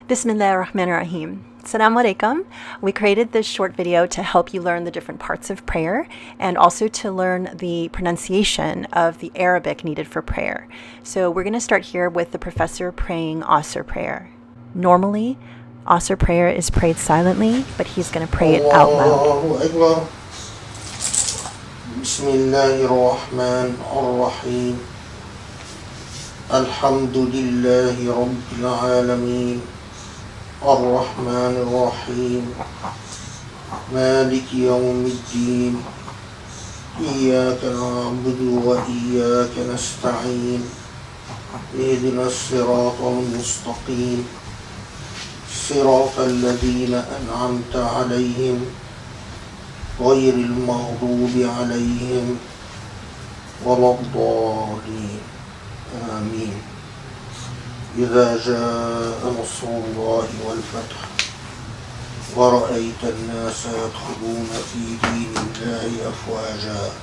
Bismillah ar-Rahman ar-Rahim. Assalamu alaikum. We created this short video to help you learn the different parts of prayer and also to learn the pronunciation of the Arabic needed for prayer. So we're going to start here with the professor praying Asr prayer. Normally, Asr prayer is prayed silently, but he's going to pray it out loud. Bismillahir Rahmanir Rahim. Alhamdulillahi Rabbil Alameen. الرحمن الرحيم مالك يوم الدين إياك نعبد وإياك نستعين اهدنا الصراط المستقيم صراط الذين أنعمت عليهم غير المغضوب عليهم ولا الضالين آمين. إذا جاء نصر الله والفتح ورأيت الناس يدخلون في دين الله أفواجا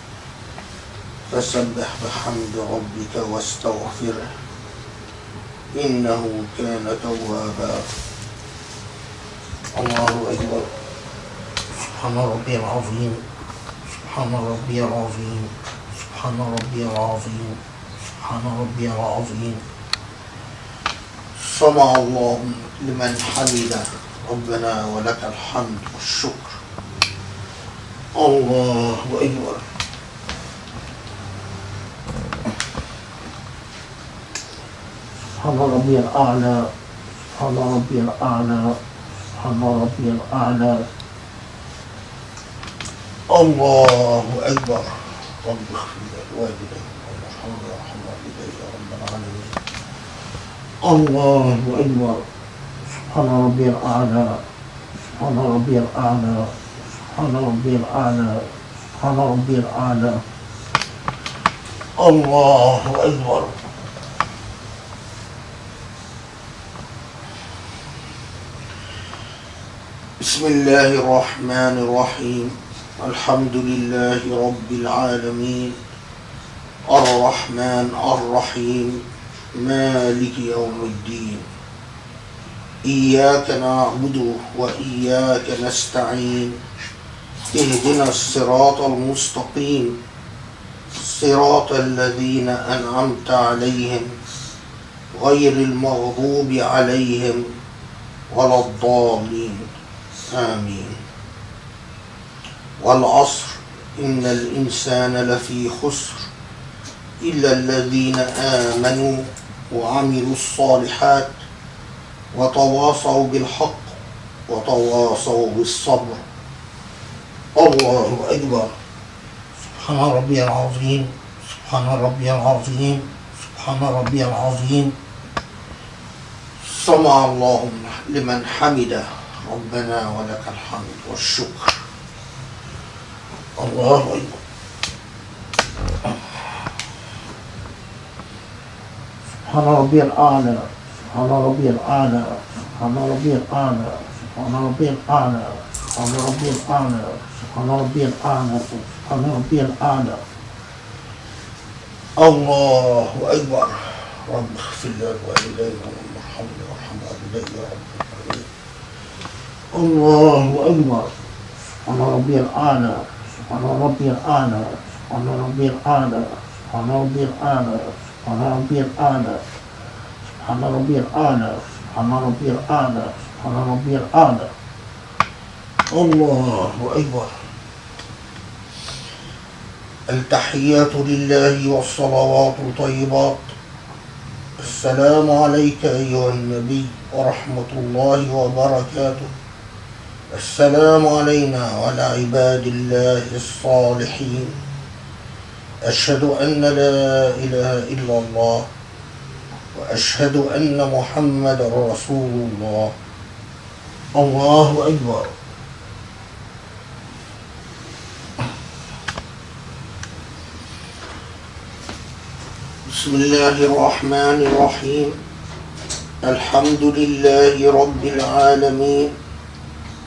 فسبح بحمد ربك واستغفره إنه كان توابا. الله أكبر. سبحان ربي العظيم سبحان ربي العظيم سبحان ربي العظيم سبحان ربي العظيم. سمع الله لمن حمده ربنا ولك الحمد والشكر. الله أكبر. سبحان ربي الأعلى سبحان ربي الأعلى سبحان ربي الأعلى. الله أكبر. رب اغفر لوالدي وارحمهما وارحم والدي يا رب العالمين. الله أكبر. سبحان ربي الأعلى سبحان ربي الأعلى سبحان ربي الأعلى سبحان ربي الأعلى. الله أكبر. بسم الله الرحمن الرحيم. الحمد لله رب العالمين الرحمن الرحيم مالك يوم الدين إياك نعبد وإياك نستعين اهدنا الصراط المستقيم صراط الذين أنعمت عليهم غير المغضوب عليهم ولا الضالين آمين. والعصر إن الإنسان لفي خسر إلا الذين آمنوا وعملوا الصالحات وتواصوا بالحق وتواصوا بالصبر. الله أكبر. سبحان ربي العظيم سبحان ربي العظيم سبحان ربي العظيم. سمع الله لمن حمده ربنا ولك الحمد والشكر. الله أكبر. سبحان ربي الأعلى سبحان ربي الأعلى سبحان ربي الأعلى سبحان ربي الأعلى سبحان ربي الأعلى سبحان ربي الأعلى سبحان ربي الأعلى. الله أكبر. رب اغفر لوالدي وارحمهما وارحم والدي يا رب العالمين. الله أكبر. سبحان ربي الأعلى سبحان ربي الأعلى سبحان ربي الأعلى سبحان ربي الأعلى سبحان ربي الأعلى سبحان ربي الأعلى سبحان ربي الأعلى سبحان ربي الأعلى. الله أكبر. التحيات لله والصلوات الطيبات. السلام عليك أيها النبي ورحمة الله وبركاته. السلام علينا وعلى عباد الله الصالحين. أشهد أن لا إله إلا الله وأشهد أن محمد رسول الله. الله أكبر. بسم الله الرحمن الرحيم. الحمد لله رب العالمين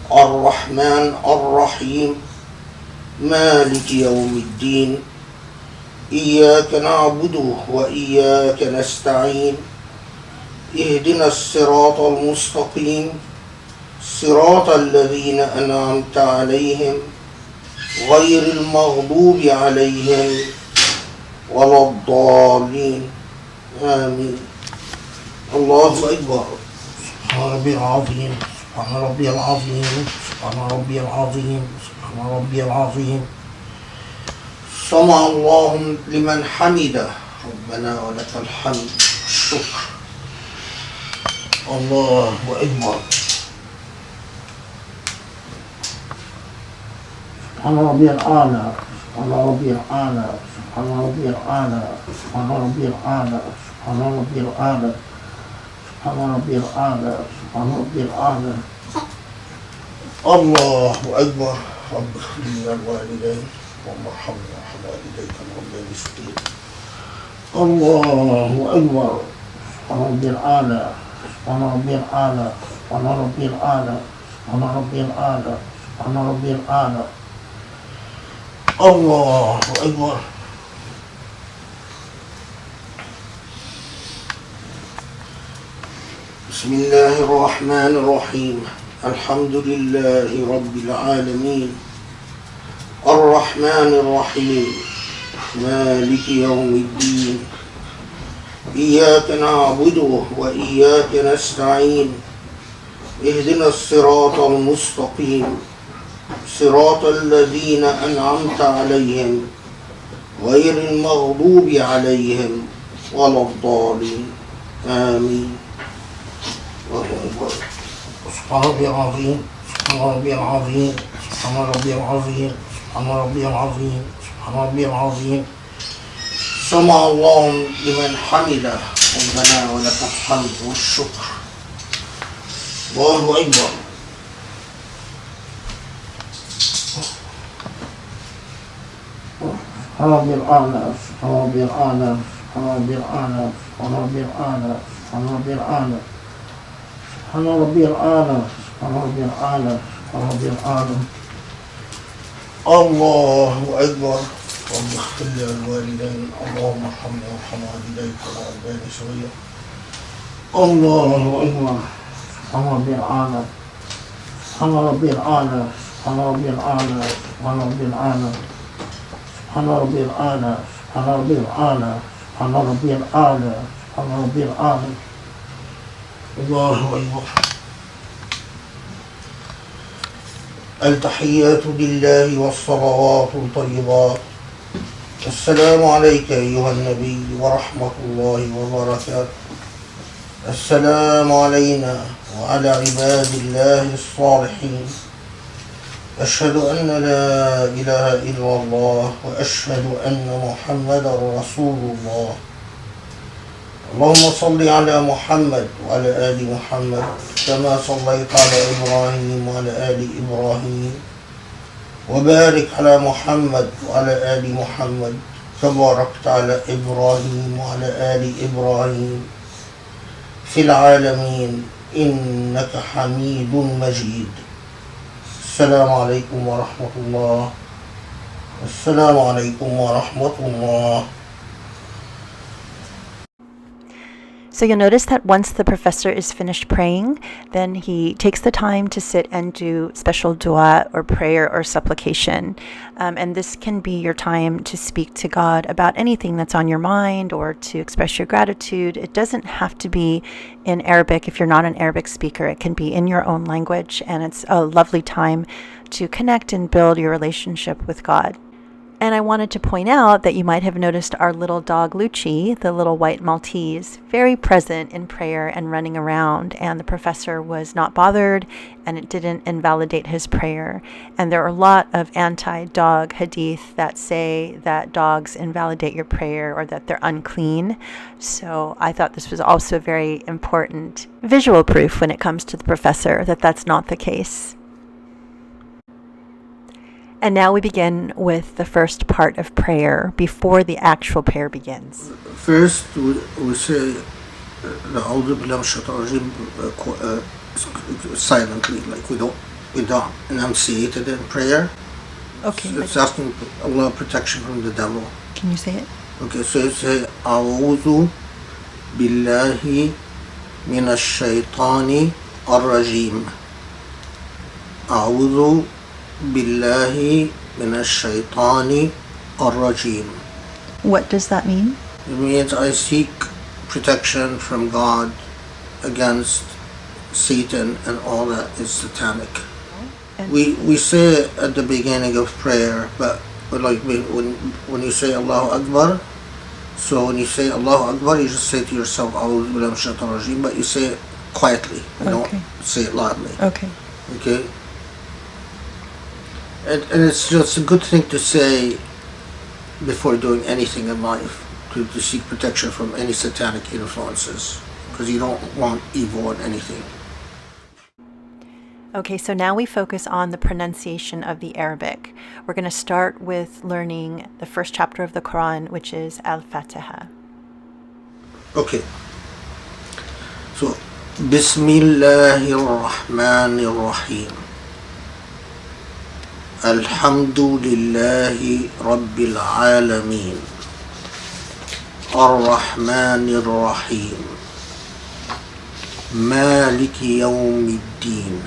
الرحمن الرحيم مالك يوم الدين إياك نعبد وإياك نستعين اهدنا الصراط المستقيم صراط الذين أنعمت عليهم غير المغضوب عليهم ولا الضالين آمين. الله أكبر. سبحان ربي العظيم سبحان ربي العظيم سبحان ربي العظيم سبحان ربي العظيم. سمع الله لمن حمده ربنا ولك الحمد والشكر. الله أكبر. سبحان ربي الأعلى سبحان ربي الأعلى سبحان ربي الأعلى سبحان ربي الأعلى سبحان ربي الأعلى سبحان ربي الأعلى سبحان ربي الأعلى. الله أكبر. رب اغفر لي ولوالدي اللهم ارحمني وارحم والديك كما ربياني صغيرا. الله أكبر. سبحان ربي الأعلى سبحان ربي الأعلى سبحان ربي الأعلى سبحان ربي الأعلى سبحان ربي الأعلى. الله أكبر. بسم الله الرحمن الرحيم. الحمد لله رب العالمين الرحمن الرحيم مالك يوم الدين إياك نعبد وإياك نستعين اهدنا الصراط المستقيم صراط الذين أنعمت عليهم غير المغضوب عليهم ولا الضالين آمين. الله أكبر. سبحان ربي العظيم سبحان ربي العظيم سبحان ربي العظيم سبحان ربي العظيم سبحان ربي العظيم. سمع الله لمن حمده ربنا ولك الحمد والشكر. الله أكبر. سبحان ربي الأعلى سبحان ربي الأعلى سبحان ربي الأعلى سبحان ربي الأعلى سبحان ربي الأعلى سبحان ربي الأعلى سبحان ربي الأعلى سبحان ربي الأعلى. الله أكبر. رب اغفر لي ولوالدي اللهم ارحمني وارحم والديك كما ربياني صغيرا. الله أكبر. سبحان ربي الأعلى سبحان ربي الأعلى سبحان ربي الأعلى سبحان ربي الأعلى سبحان ربي الأعلى سبحان ربي الأعلى سبحان ربي الأعلى سبحان ربي الأعلى. الله أكبر. التحيات لله والصلوات الطيبات. السلام عليك أيها النبي ورحمة الله وبركاته. السلام علينا وعلى عباد الله الصالحين. أشهد أن لا إله إلا الله وأشهد أن محمدا رسول الله. اللهم صل على محمد وعلى آل محمد كما صليت على إبراهيم وعلى آل إبراهيم وبارك على محمد وعلى آل محمد كما باركت على إبراهيم وعلى آل إبراهيم في العالمين إنك حميد مجيد. السلام عليكم ورحمة الله. السلام عليكم ورحمة الله. So you'll notice that once the professor is finished praying, then he takes the time to sit and do special dua or prayer or supplication. And this can be your time to speak to God about anything that's on your mind or to express your gratitude. It doesn't have to be in Arabic if you're not an Arabic speaker. It can be in your own language, and it's a lovely time to connect and build your relationship with God. And I wanted to point out that you might have noticed our little dog Lucci, the little white Maltese, very present in prayer and running around. And the professor was not bothered, and it didn't invalidate his prayer. And there are a lot of anti-dog hadith that say that dogs invalidate your prayer or that they're unclean. So I thought this was also very important visual proof when it comes to the professor that that's not the case. And now we begin with the first part of prayer before the actual prayer begins. First, we say silently, like we don't enunciate it in prayer. Okay. So it's asking Allah protection from the devil. Can you say it? Okay, so you say A'udhu Billahi من الشيطان الرجيم. أعوذ بالله من الشيطان الرجيم. What does that mean? It means I seek protection from God against Satan and all that is satanic. We say it at the beginning of prayer, but like when you say Allahu Akbar, so when you say Allahu Akbar, you just say to yourself, A'udhu billahi minash shaitanir rajeem, but you say it quietly. You don't say it loudly. Okay. Okay? And it's just a good thing to say before doing anything in life, to seek protection from any satanic influences, because you don't want evil in anything. Okay, so now we focus on the pronunciation of the Arabic. We're going to start with learning the first chapter of the Quran, which is Al-Fatiha. Okay. So, Bismillahir Rahmanir Rahim. Alhamdulillahi Rabbil Alameen. Ar-Rahmanir Rahim. Maliki Yawmiddin.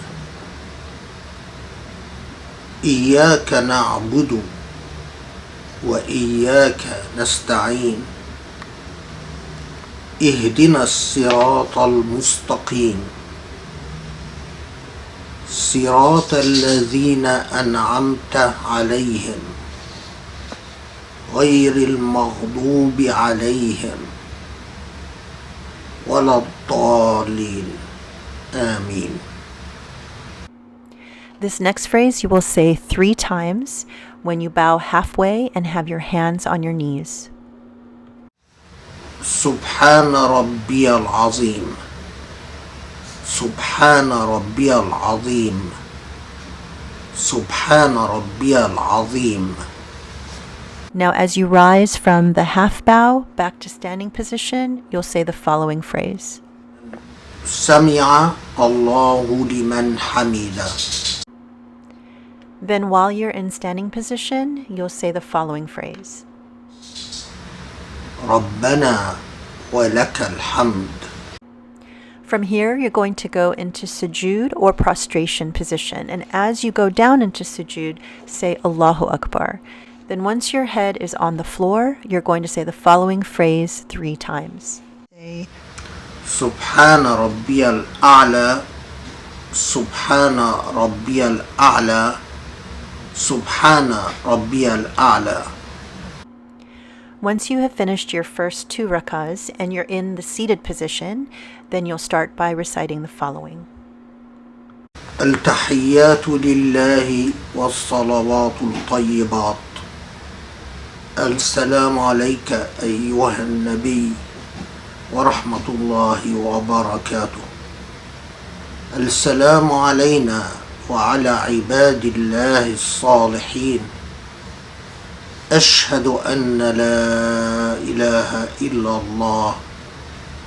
إياك نعبد وإياك نستعين اهدنا الصراط المستقيم صراط الذين أنعمت عليهم غير المغضوب عليهم ولا الضالين آمين. This next phrase you will say 3 times when you bow halfway and have your hands on your knees. سبحان ربي العظيم. سبحان ربي العظيم. سبحان ربي العظيم. Now as you rise from the half bow back to standing position, you'll say the following phrase. سمع الله لمن حمده. Then while you're in standing position, you'll say the following phrase. ربنا ولك الحمد. From here, you're going to go into sujood or prostration position. And as you go down into sujood, say Allahu Akbar. Then once your head is on the floor, you're going to say the following phrase 3 times. Say, سبحان ربي الأعلى. سبحان ربي الأعلى. Subhana Rabbiyal A'la. Once you have finished your first 2 rakahs and you're in the seated position, then you'll start by reciting the following. التحيات لله والصلوات الطيبات. السلام عليك أيها النبي ورحمة الله وبركاته. السلام علينا وعلى عباد الله الصالحين. أشهد أن لا إله إلا الله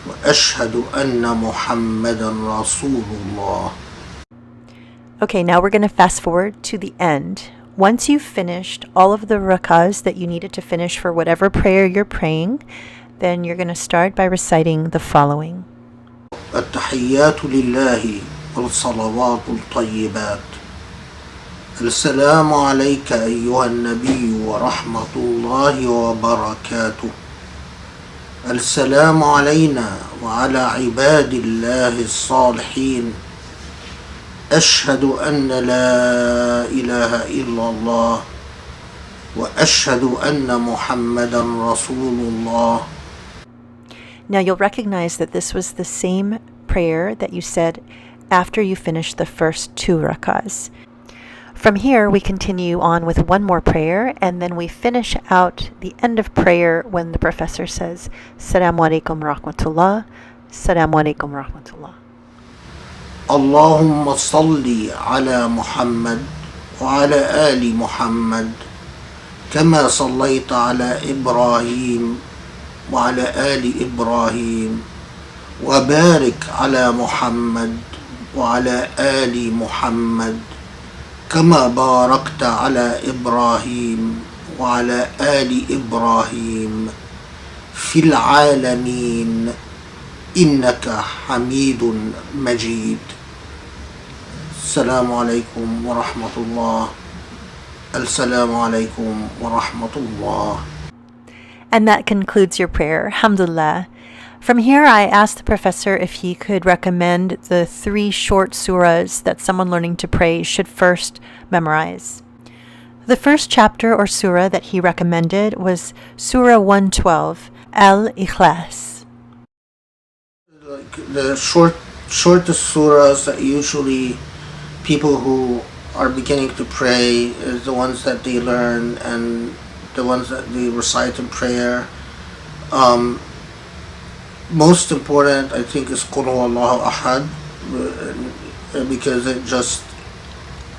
وأشهد أن محمدا رسول الله. Okay, now we're going to fast forward to the end. Once you've finished all of the rakahs that you needed to finish for whatever prayer you're praying, then you're going to start by reciting the following. التحيات لله والصلوات الطيبات. السلام عليك أيها النبي ورحمة الله وبركاته. السلام علينا وعلى عباد الله الصالحين. أشهد أن لا إله إلا الله وأشهد أن محمدا رسول الله. Now you'll recognize that this was the same prayer that you said after you finished the first 2 rakahs. From here, we continue on with one more prayer, and then we finish out the end of prayer when the professor says, Assalamu alaikum rahmatullah, Assalamu alaikum rahmatullah. اللهم صل على محمد وعلى آل محمد كما صليت على إبراهيم وعلى آل إبراهيم وبارك على محمد وعلى آل محمد كما باركت على إبراهيم وعلى آل إبراهيم في العالمين إنك حميد مجيد. السلام عليكم ورحمة الله. السلام عليكم ورحمة الله. And that concludes your prayer. Alhamdulillah. From here, I asked the professor if he could recommend the 3 short surahs that someone learning to pray should first memorize. The first chapter or surah that he recommended was Surah 112, Al Ikhlas. Like the shortest surahs that usually people who are beginning to pray is the ones that they learn and the ones that they recite in prayer. Most important, I think, is Qul Huwallahu Ahad, because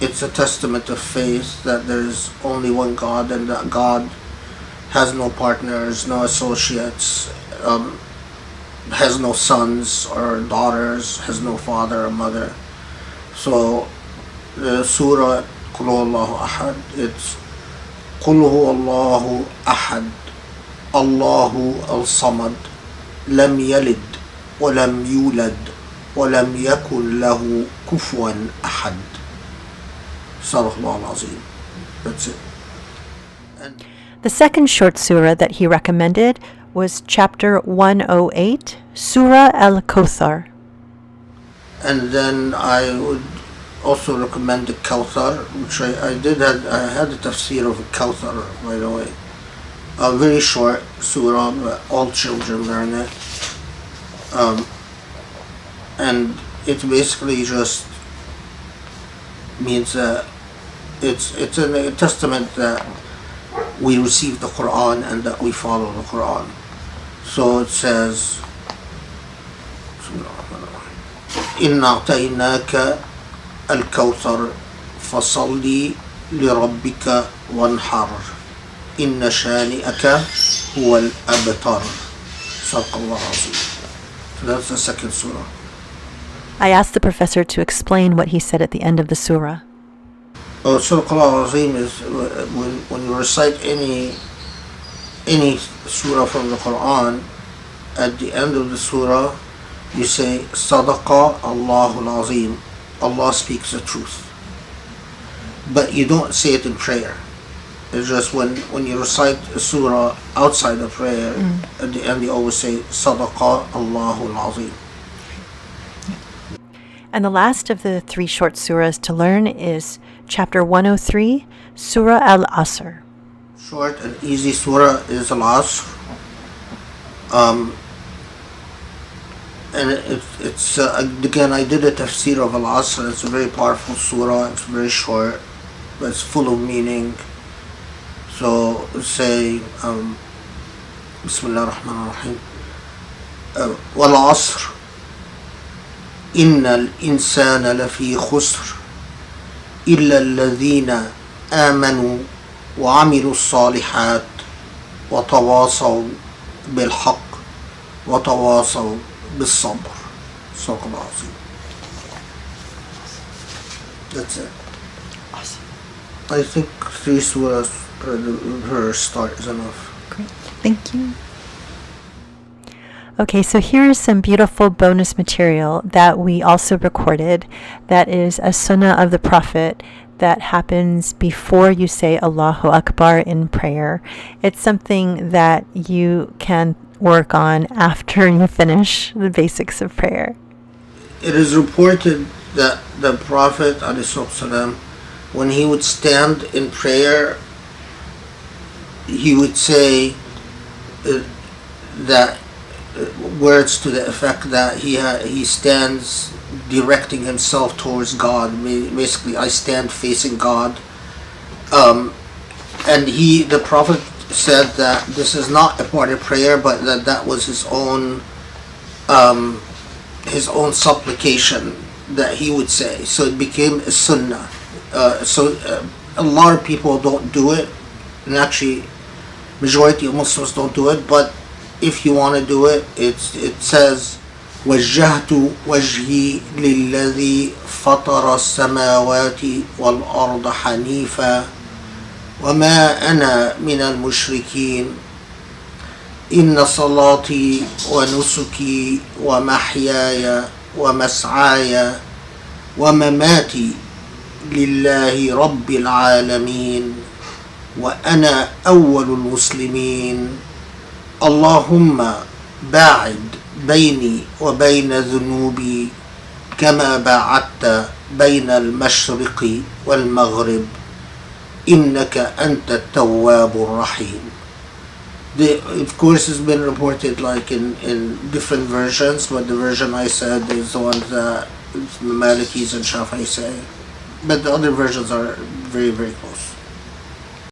it's a testament of faith that there is only one God and that God has no partners, no associates, has no sons or daughters, has no father or mother. So the surah Qul Huwallahu Ahad, it's Qul Huwallahu Ahad, Allahu al-Samad, لم يلد ولم يولد ولم يكن له كفوا أحد. صدق الله العظيم. That's it. The second short surah that he recommended was chapter 108, Surah al Kauthar. And then I would also recommend the Kauthar, which I had the tafsir of Kauthar, by the way. A very short surah, but all children learn it. And it basically just means that it's a testament that we receive the Quran and that we follow the Quran. So it says, إِنَّا أَعْطَيْنَاكَ الْكَوْثَرَ فَصَلِّ لِرَبِّكَ وَانْحَرْ إِنَّ شَانِئَكَ هُوَ الْأَبْتَرُ. صدق الله العظيم. So that's the second surah. I asked the professor to explain what he said at the end of the surah. Oh, Surah al Azim is when you recite any surah from the Quran, at the end of the surah, you say, Sadaqa Allahul Azim. Allah speaks the truth. But you don't say it in prayer. It's just when you recite a surah outside of prayer, at the end you always say, Sadaqa Allahul Azim. And the last of the 3 short surahs to learn is chapter 103, Surah al Asr. Short and easy surah is Al Asr. And it's again, I did a tafsir of Al Asr. It's a very powerful surah. It's very short, but it's full of meaning. So say, Bismillah ar-Rahman ar-Rahim. Wal Asr. إن الإنسان لفي خسر إلا الذين آمنوا وعملوا الصالحات وتواصوا بالحق وتواصوا بالصبر. صدق الله العظيم. That's it. Awesome. I think 3 surahs per start is enough. Great. Thank you. Okay, so here is some beautiful bonus material that we also recorded that is a sunnah of the Prophet that happens before you say Allahu Akbar in prayer. It's something that you can work on after you finish the basics of prayer. It is reported that the Prophet ﷺ, when he would stand in prayer, he would say that words to the effect that he stands directing himself towards God. Basically, I stand facing God. And the Prophet said that this is not a part of prayer, but that was his own supplication that he would say. So it became a sunnah. A lot of people don't do it, and actually majority of Muslims don't do it, but if you want to do it, it says وجهت وجهي للذي فطر السماوات والأرض حنيفا وما أنا من المشركين إن صلاتي ونسكي ومحياي ومسعاي ومماتي لله رب العالمين وأنا أول المسلمين اللهم باعد بيني وبين ذنوبي كما باعدت بين المشرق والمغرب إنك أنت التواب الرحيم. Of course, it's been reported like in different versions, but the version I said is the one that the Malikis and Shafi'i say. But the other versions are very, very close.